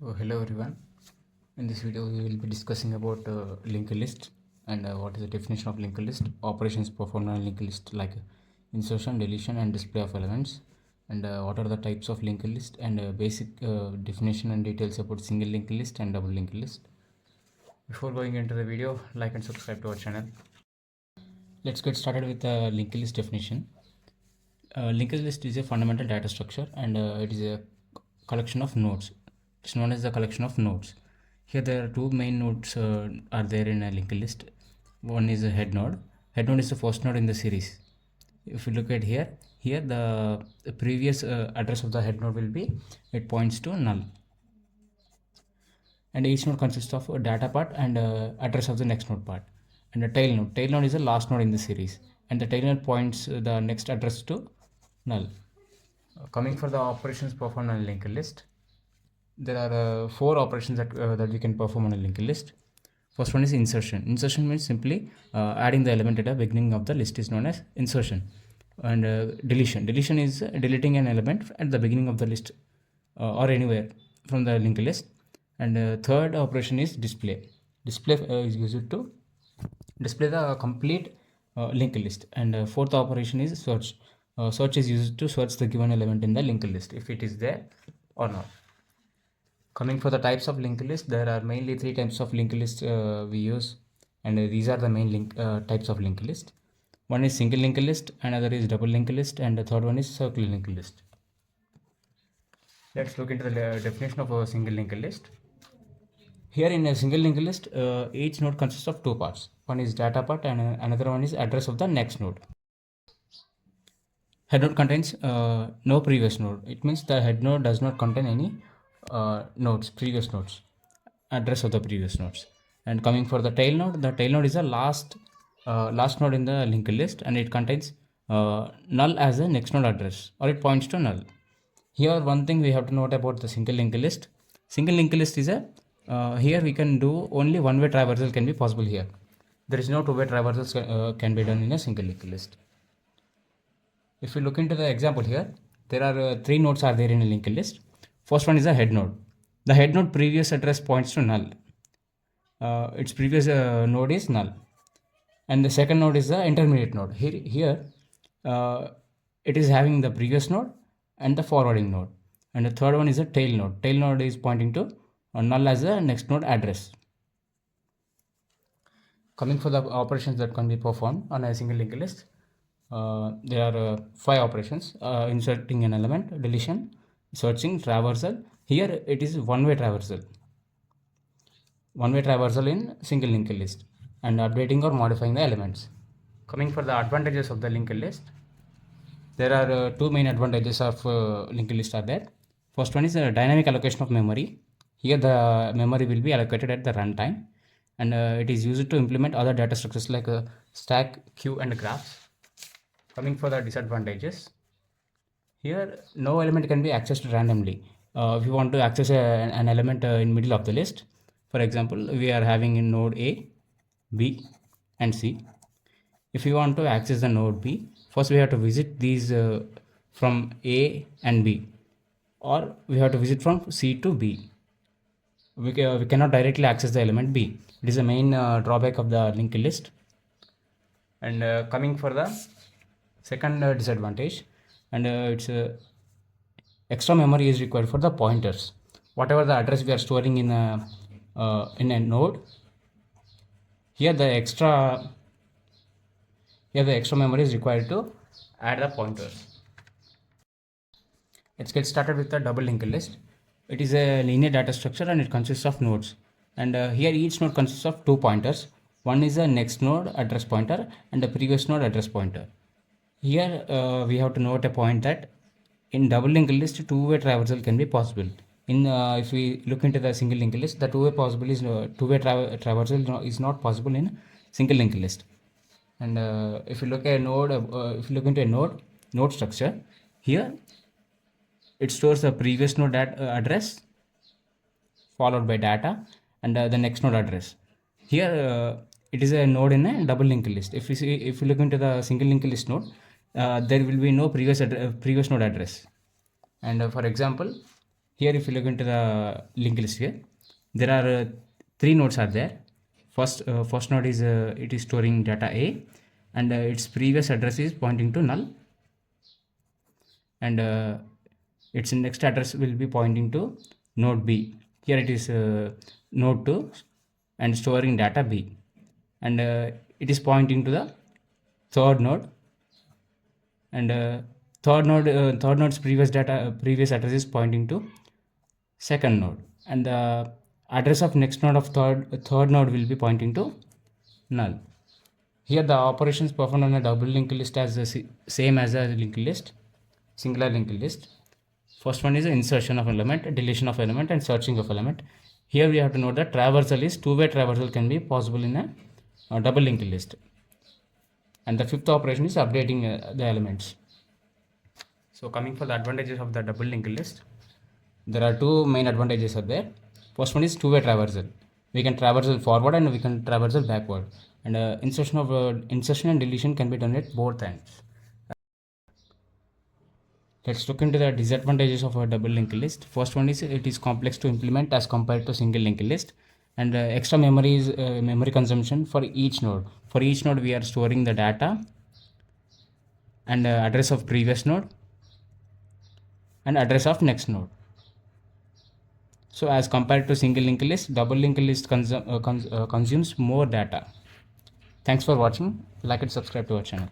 So hello everyone. In this video we will be discussing about linked list and what is the definition of linked list, operations performed on a linked list like insertion, deletion and display of elements, and what are the types of linked list, and basic definition and details about single linked list and double linked list. Before going into the video, like and subscribe to our channel. Let's get started with the linked list definition. Linked list is a fundamental data structure, and it is a collection of nodes. It's known as the collection of nodes. Here there are two main nodes are there in a linked list. One is a head node. Head node is the first node in the series. If you look at here the previous address of the head node will be, it points to null. And each node consists of a data part and address of the next node part. And the tail node. Tail node is the last node in the series, and the tail node points the next address to null. Coming for the operations performed on a linked list, there are four operations that we can perform on a linked list. First one is insertion. Insertion means simply adding the element at the beginning of the list is known as insertion. And deletion. Deletion is deleting an element at the beginning of the list or anywhere from the linked list. And third operation is display. Display is used to display the complete linked list. And fourth operation is search. Search is used to search the given element in the linked list if it is there or not. Coming for the types of linked list, there are mainly three types of linked list we use, and these are the main types of linked list. One is single linked list, another is double linked list, and the third one is circular linked list. Let's look into the definition of a single linked list. Here in a single linked list, each node consists of two parts. One is data part and another one is address of the next node. Head node contains no previous node. It means the head node does not contain any previous nodes, address of the previous nodes. And coming for the tail node is the last node in the linked list, and it contains null as the next node address, or it points to null. Here one thing we have to note about the single linked list. Single linked list is here we can do only one-way traversal can be possible here. There is no two-way traversals can be done in a single linked list. If you look into the example here, there are three nodes are there in a linked list. First one is the head node. The head node previous address points to null. Its previous node is null. And the second node is the intermediate node. Here it is having the previous node and the forwarding node. And the third one is the tail node. Tail node is pointing to null as the next node address. Coming for the operations that can be performed on a single linked list, there are five operations: inserting an element, deletion, searching, traversal. Here it is one-way traversal in single linked list, and updating or modifying the elements. Coming for the advantages of the linked list, there are two main advantages of linked list are there. First one is dynamic allocation of memory. Here the memory will be allocated at the runtime, and it is used to implement other data structures like stack, queue and graphs. Coming for the disadvantages, here no element can be accessed randomly. If you want to access an element in middle of the list, for example, we are having in node A, B and C. If you want to access the node B, first we have to visit these from A and B, or we have to visit from C to B. We cannot directly access the element B. It is the main drawback of the linked list. And coming for the second disadvantage, and it's extra memory is required for the pointers. Whatever the address we are storing in a node, here the extra memory is required to add the pointers. Let's get started with the double linked list. It is a linear data structure and it consists of nodes. And here each node consists of two pointers. One is the next node address pointer and the previous node address pointer. Here we have to note a point that in double linked list, two-way traversal can be possible. In if we look into the single linked list, the two-way traversal is not possible in single linked list. And if you look at a node, if you look into a node structure, here it stores the previous node address followed by data and the next node address. Here it is a node in a double linked list. If you look into the single linked list node, there will be no previous node address. And for example, Here if you look into the linked list here, there are three nodes are there. First node is it is storing data A, and its previous address is pointing to null, and its next address will be pointing to node B. Here it is node 2 and storing data B, and it is pointing to the third node, and third node's previous address is pointing to second node, and the address of next node of third node will be pointing to null. Here the operations performed on a double linked list as the same as a linked list, singular linked list. First one is insertion of element, deletion of element, and searching of element. Here we have to note that traversal is two-way traversal can be possible in a double linked list. And the fifth operation is updating the elements. So coming for the advantages of the double linked list, there are two main advantages are there. First one is two-way traversal. We can traversal forward and we can traversal backward. And insertion and deletion can be done at both ends. Let's look into the disadvantages of a double linked list. First one is it is complex to implement as compared to single linked list, and extra memory is memory consumption for each node. For each node we are storing the data and address of previous node and address of next node. So as compared to single linked list, double linked list consumes more data. Thanks for watching. Like and subscribe to our channel.